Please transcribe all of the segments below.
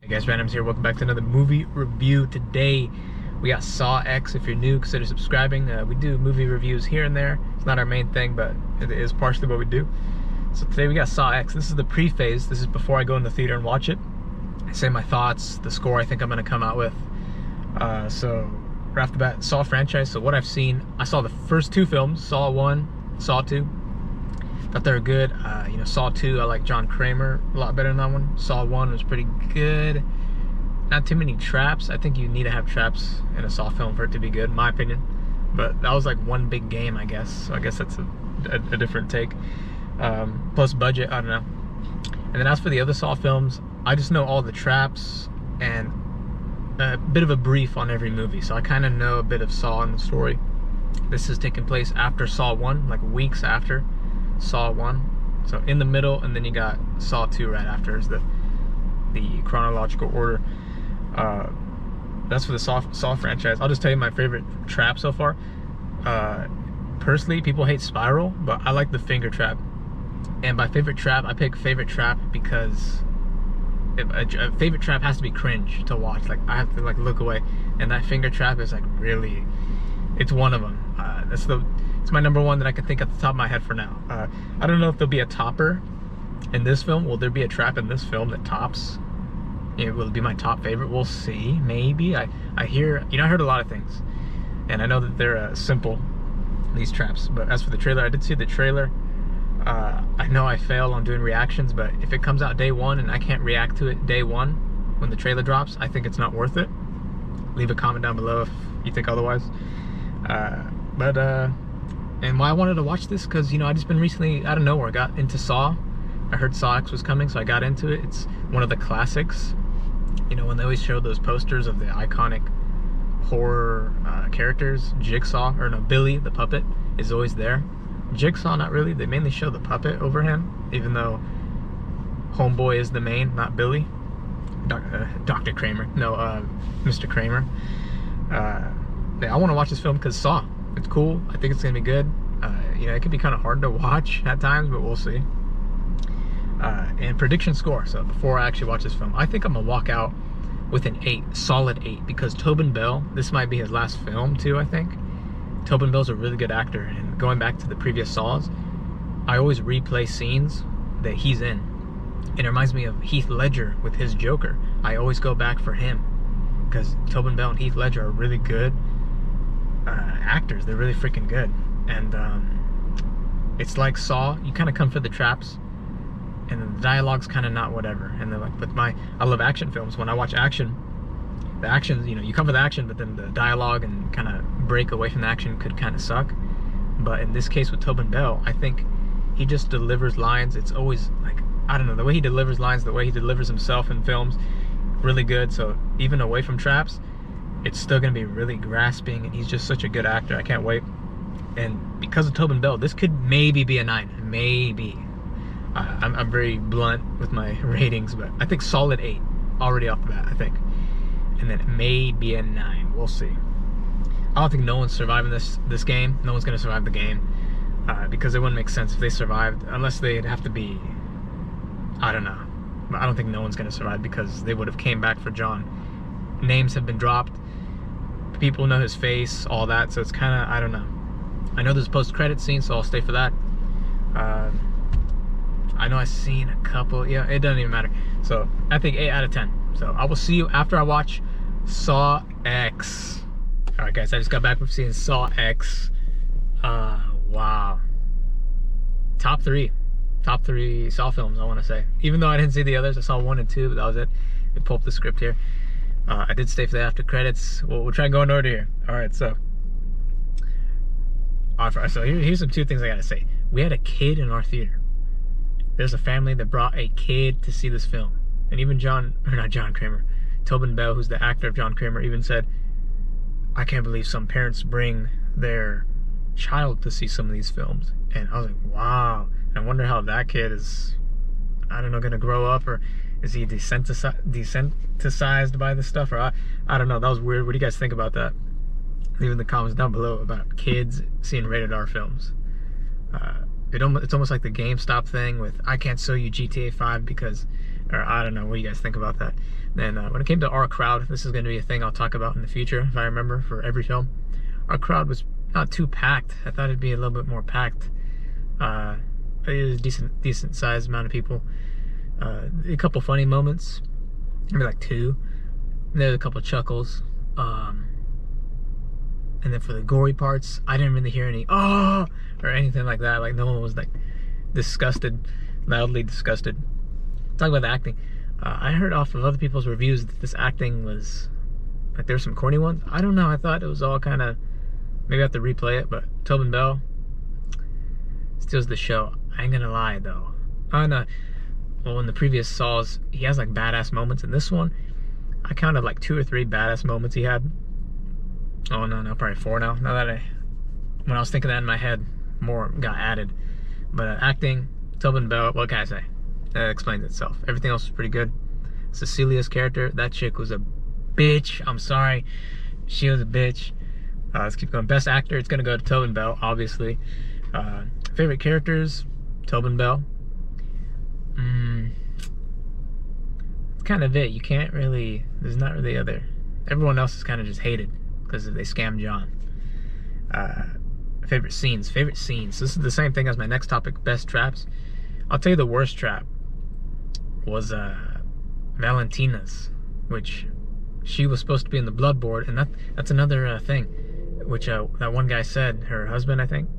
Hey guys, Randomz here. Welcome back to another movie review. Today we got Saw X. If you're new, consider subscribing. We do movie reviews here and there. It's not our main thing, but it is partially what we do. So today we got Saw X. This is the pre-phase. This is before I go in the theater and watch it. I say my thoughts, the score I think I'm going to come out with. So right off the bat, Saw franchise. So what I've seen, I saw the first two films, Saw 1, Saw 2. Thought they were good. Saw 2, I like John Kramer a lot better than that one. Saw 1 was pretty good. Not too many traps. I think you need to have traps in a Saw film for it to be good, in my opinion. But that was like one big game, I guess. So I guess that's a different take. Plus budget, I don't know. And then as for the other Saw films, I just know all the traps and a bit of a brief on every movie. So I kind of know a bit of Saw and the story. This is taking place after Saw 1, like weeks after Saw 1. So in the middle, and then you got Saw 2 right after is the chronological order. That's for the Saw franchise. I'll just tell you my favorite trap so far. Personally, people hate Spiral, but I like the finger trap. And by favorite trap, I pick favorite trap because a favorite trap has to be cringe to watch. Like I have to like look away, and that finger trap is like really, it's one of them. It's my number one that I can think at the top of my head for now. I don't know if there'll be a topper in this film. Will there be a trap in this film that tops? Will it be my top favorite? We'll see. Maybe. I hear, I heard a lot of things, and I know that they're simple, these traps. But as for the trailer, I did see the trailer. I know I fail on doing reactions, but if it comes out day one and I can't react to it day one when the trailer drops, I think it's not worth it. Leave a comment down below if you think otherwise. And why I wanted to watch this, because I just been recently out of nowhere got into Saw. I heard Saw X was coming, so I got into it. It's one of the classics. When they always show those posters of the iconic horror characters, Jigsaw, or no, Billy the puppet is always there. Jigsaw, not really. They mainly show the puppet over him, even though Homeboy is the main, not Billy. Dr. Kramer, no, Mr. Kramer. Yeah, I want to watch this film because Saw. It's cool. I think it's gonna be good. It can be kind of hard to watch at times, but we'll see. And prediction score. So before I actually watch this film, I think I'm gonna walk out with an 8, solid 8, because Tobin Bell, this might be his last film too, I think. Tobin Bell's a really good actor, and going back to the previous Saws, I always replay scenes that he's in. It reminds me of Heath Ledger with his Joker. I always go back for him, because Tobin Bell and Heath Ledger are really good actors. They're really freaking good. And it's like Saw, you kind of come for the traps, and the dialogue's kind of not whatever. And then I love action films. When I watch action, the actions, you come for the action, but then the dialogue and kind of break away from the action could kind of suck. But in this case with Tobin Bell, I think he just delivers lines. It's always like, I don't know, the way he delivers lines, the way he delivers himself in films, really good. So even away from traps, it's still gonna be really grasping, and he's just such a good actor. I can't wait. And because of Tobin Bell, this could maybe be a 9, maybe. I'm very blunt with my ratings, but I think solid 8 already off the bat, I think. And then maybe a 9, we'll see. I don't think no one's surviving this game. No one's gonna survive the game, because it wouldn't make sense if they survived, unless they'd have to be, I don't know. But I don't think no one's gonna survive, because they would have came back for John. Names have been dropped. People know his face, all that, so it's kind of, I don't know. I know there's a post-credit scene, so I'll stay for that. I know I've seen a couple, yeah, it doesn't even matter. So I think 8 out of 10. So I will see you after I watch Saw X. All right, guys, I just got back from seeing Saw X. Wow. Top three Saw films, I want to say. Even though I didn't see the others, I saw 1 and 2, but that was it. Let me pull up the script here. I did stay for the after credits. We'll try and go in order here. All right, so here's some 2 things I gotta say. We had a kid in our theater. There's a family that brought a kid to see this film, and even Tobin Bell, who's the actor of John Kramer, even said, "I can't believe some parents bring their child to see some of these films." And I was like, wow. And I wonder how that kid is, I don't know, gonna grow up, or is he desensitized by this stuff, or I don't know. That was weird. What do you guys think about that? Leave in the comments down below about kids seeing rated R films. It's almost like the GameStop thing with, I can't sell you GTA 5 because, Or I don't know what you guys think about that. Then when it came to our crowd, this is going to be a thing I'll talk about in the future, if I remember, for every film. Our crowd was not too packed. I thought it'd be a little bit more packed. It was a decent sized amount of people. A couple funny moments, maybe like 2. There's a couple chuckles. And then for the gory parts, I didn't really hear any "oh" or anything like that. Like no one was like disgusted, loudly disgusted. Talk about the acting. I heard off of other people's reviews that this acting was like there's some corny ones. I don't know. I thought it was all kind of, maybe I have to replay it, but Tobin Bell steals the show. I ain't gonna lie though. Well, in the previous Saws, he has like badass moments. In this one, I counted like 2 or 3 badass moments he had. Oh no, probably 4 now. Now that when I was thinking that in my head, more got added. But acting, Tobin Bell, what can I say? That explains itself. Everything else was pretty good. Cecilia's character, that chick was a bitch. I'm sorry, she was a bitch. Let's keep going. Best actor, it's gonna go to Tobin Bell, obviously. Favorite characters, Tobin Bell. It's kind of it. You can't really, there's not really other. Everyone else is kind of just hated because they scammed John. Favorite scenes. This is the same thing as my next topic, best traps. I'll tell you the worst trap was Valentina's, which she was supposed to be in the blood board, and that's another thing, which that one guy said, her husband, I think,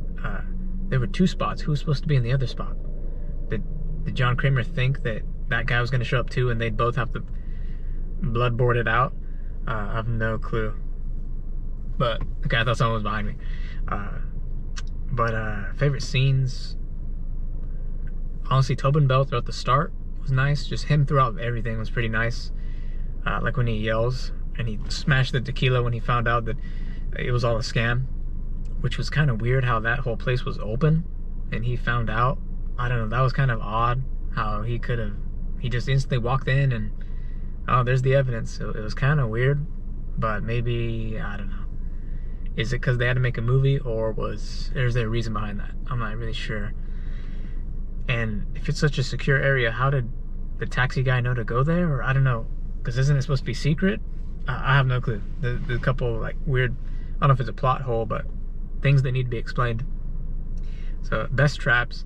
there were 2 spots. Who was supposed to be in the other spot? Did John Kramer think that guy was going to show up too, and they'd both have to blood board it out? I have no clue. But okay, I thought someone was behind me. Favorite scenes, honestly, Tobin Bell throughout the start was nice. Just him throughout everything was pretty nice. Like when he yells and he smashed the tequila when he found out that it was all a scam, which was kind of weird how that whole place was open and he found out. I don't know, that was kind of odd how he just instantly walked in and, oh, there's the evidence. It was kind of weird, but maybe, I don't know. Is it because they had to make a movie, or is there a reason behind that? I'm not really sure. And if it's such a secure area, how did the taxi guy know to go there? Or I don't know, because isn't it supposed to be secret? I have no clue. The couple like weird, I don't know if it's a plot hole, but things that need to be explained. So best traps.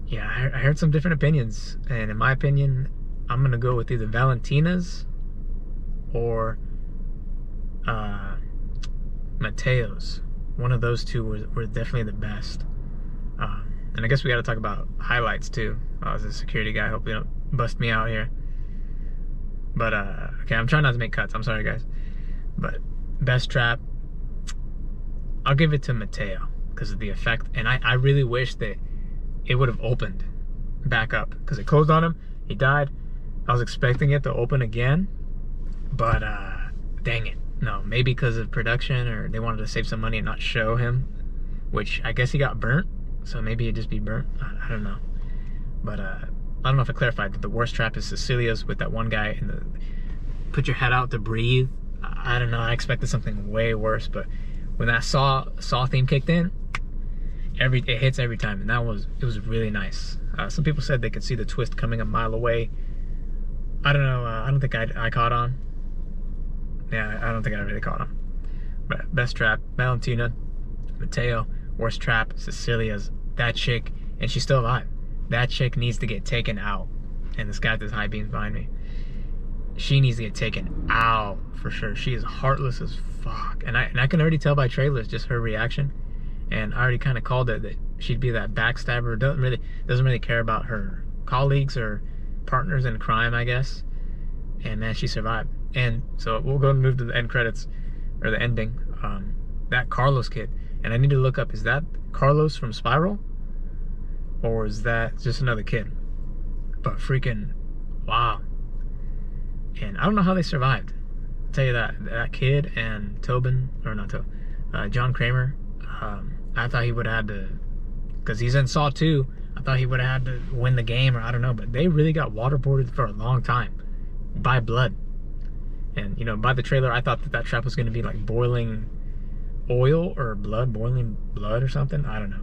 Yeah, I heard some different opinions, and in my opinion, I'm gonna go with either Valentina's or Mateo's. One of those 2 were definitely the best. And I guess we got to talk about highlights too. As a security guy, hope you don't bust me out here. But okay, I'm trying not to make cuts. I'm sorry, guys. But best trap, I'll give it to Mateo because of the effect. And I really wish that it would have opened back up, because it closed on him. He died. I was expecting it to open again, but dang it. No, maybe because of production, or they wanted to save some money and not show him, which I guess he got burnt, so maybe it'd just be burnt. I don't know. But I don't know if I clarified that the worst trap is Cecilia's with that one guy in the put your head out to breathe. I don't know, I expected something way worse, but when that Saw theme kicked in, it hits every time, and it was really nice. Some people said they could see the twist coming a mile away. I don't know, I don't think I caught on. Yeah, I don't think I really caught on. But best trap, Valentina, Mateo. Worst trap, Cecilia's. That chick, and she's still alive. That chick needs to get taken out. And this guy with his high beams behind me, she needs to get taken out for sure. She is heartless as fuck, and I can already tell by trailers just her reaction. And I already kind of called it that she'd be that backstabber. Doesn't really care about her colleagues or partners in crime, I guess. And man, she survived. And so we'll go and move to the end credits, or the ending. That Carlos kid, and I need to look up, is that Carlos from Spiral, or is that just another kid? But freaking wow. And I don't know how they survived. I'll tell you that kid and John Kramer, I thought he would have had to, because he's in Saw 2, I thought he would have had to win the game, or I don't know, but they really got waterboarded for a long time by blood. And you know, by the trailer, I thought that trap was going to be like boiling oil or boiling blood or something. I don't know.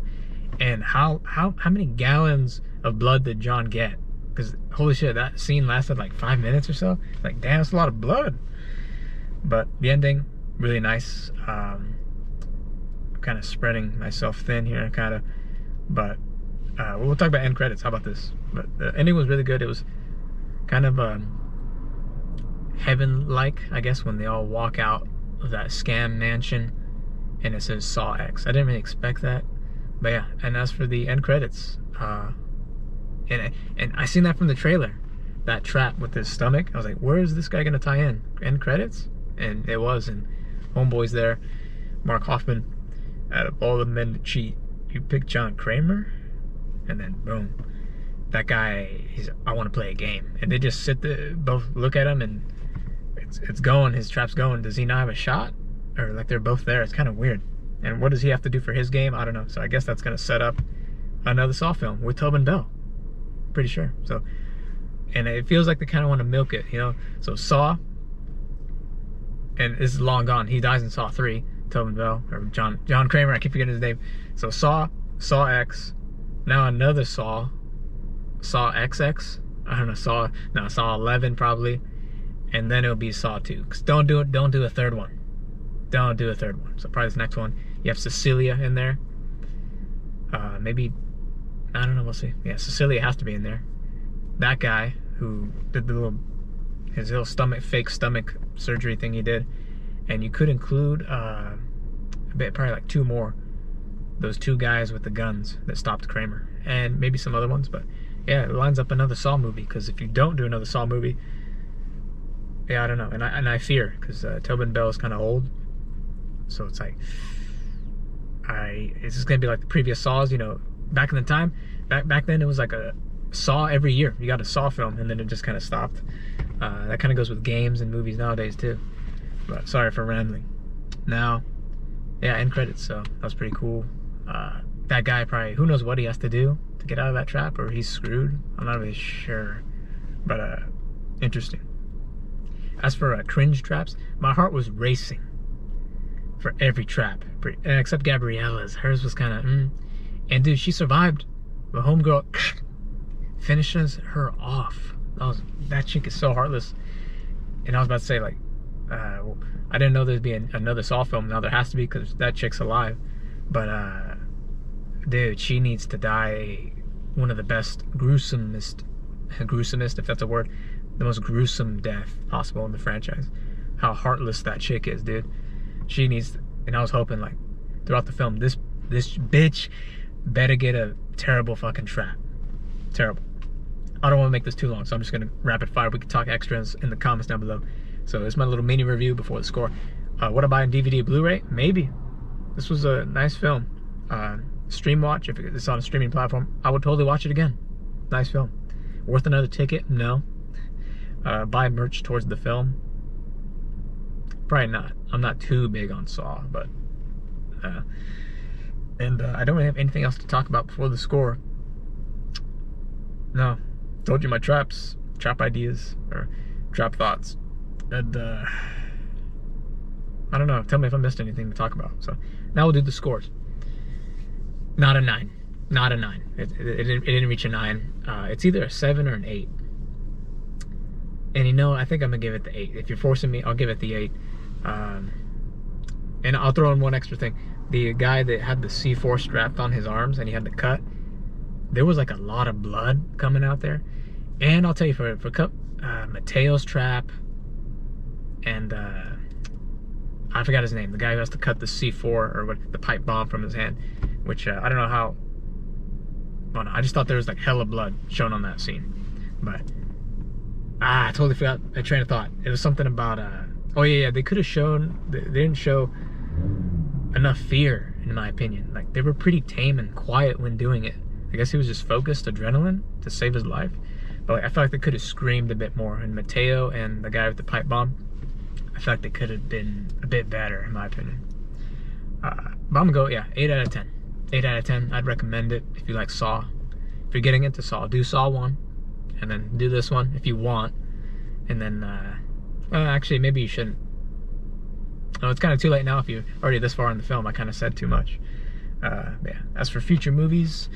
And how many gallons of blood did John get because holy shit, that scene lasted like 5 minutes or so. Like, damn, it's a lot of blood. But the ending, really nice. I'm kind of spreading myself thin here, kind of. But we'll talk about end credits. How about this? But the ending was really good. It was kind of heaven-like, I guess, when they all walk out of that scam mansion and it says Saw X. I didn't really expect that. But yeah, and as for the end credits, and I seen that from the trailer, that trap with his stomach. I was like, where is this guy gonna tie in? End credits? And it was, and Homeboy's there, Mark Hoffman. Out of all the men to cheat, you pick John Kramer? And then boom, that guy, I want to play a game. And they just sit there, both look at him, and it's going, his trap's going. Does he not have a shot? Or like they're both there, it's kind of weird. And what does he have to do for his game? I don't know. So I guess that's gonna set up another Saw film with Tobin Bell. Pretty sure. So, and it feels like they kind of want to milk it, you know? So Saw, and this is long gone. He dies in Saw 3, Tobin Bell, or John Kramer, I keep forgetting his name. So Saw X, now another Saw XX, I don't know, Saw 11 probably, and then it'll be Saw 2. Cause don't do a third one. Don't do a third one. So probably this next one, you have Cecilia in there. Maybe, I don't know, we'll see. Yeah, Cecilia has to be in there. That guy who did his little fake stomach surgery thing he did. And you could include probably like 2 more. Those 2 guys with the guns that stopped Kramer. And maybe some other ones, but yeah, it lines up another Saw movie. Because if you don't do another Saw movie, yeah, I don't know. And I fear, because Tobin Bell is kind of old. So it's like, it's just gonna be like the previous Saws, you know, back in the time. Back then it was like a Saw every year. You got a Saw film, and then it just kind of stopped. That kind of goes with games and movies nowadays too. But sorry for rambling. Now, yeah, end credits. So that was pretty cool. That guy probably, who knows what he has to do to get out of that trap, or he's screwed. I'm not really sure, but interesting. As for cringe traps, my heart was racing for every trap, except Gabriella's. Hers was kind of, and dude, she survived. The homegirl finishes her off. That chick is so heartless. And I was about to say, like, well, I didn't know there'd be another Saw film. Now there has to be, because that chick's alive. But dude, she needs to die one of the best, gruesomest, if that's a word, the most gruesome death possible in the franchise. How heartless that chick is, dude. She needs, and I was hoping, like, throughout the film, this bitch better get a terrible fucking trap. Terrible. I don't want to make this too long, so I'm just gonna rapid fire. We can talk extras in the comments down below. So it's my little mini review before the score. Would I buy on DVD or Blu-ray? Maybe. This was a nice film. Stream watch, if it's on a streaming platform, I would totally watch it again. Nice film. Worth another ticket? No. Buy merch towards the film? Probably not. I'm not too big on Saw, but and I don't really have anything else to talk about before the score. No, told you my trap ideas, or trap thoughts, and I don't know, tell me if I missed anything to talk about. So now we'll do the scores. Not a 9. Not a 9. It didn't reach a 9. It's either a 7 or an 8. And you know, I think I'm gonna give it the 8. If you're forcing me, I'll give it the 8. And I'll throw in one extra thing. The guy that had the C4 strapped on his arms and he had to cut, there was like a lot of blood coming out there. And I'll tell you, for Mateo's trap, and I forgot his name, the guy who has to cut the C4 or what, the pipe bomb from his hand, which I don't know how. Oh no, I just thought there was like hella blood shown on that scene. But I totally forgot a train of thought. It was something about oh yeah, they could have shown, they didn't show enough fear, in my opinion. Like, they were pretty tame and quiet when doing it. I guess he was just focused adrenaline to save his life. But like, I felt like they could have screamed a bit more. And Mateo and the guy with the pipe bomb, I felt like they could have been a bit better, in my opinion. But I'm gonna go, yeah, 8 out of 10. 8 out of 10. I'd recommend it if you like Saw. If you're getting into Saw, do Saw 1, and then do this one if you want. And then, well, actually, maybe you shouldn't. Oh, it's kind of too late now if you're already this far in the film. I kind of said too much. Yeah. As for future movies,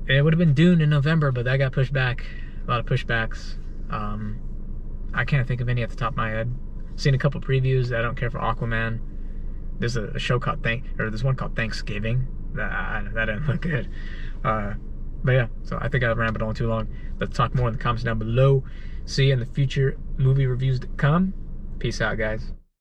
it would have been Dune in November, but that got pushed back A lot of pushbacks. I can't think of any at the top of my head. Seen a couple previews. I don't care for Aquaman. There's a show called there's one called Thanksgiving. That didn't look good. But yeah, so I think I rambled on too long. Let's talk more in the comments down below. See you in the future movie reviews to come. Peace out, guys.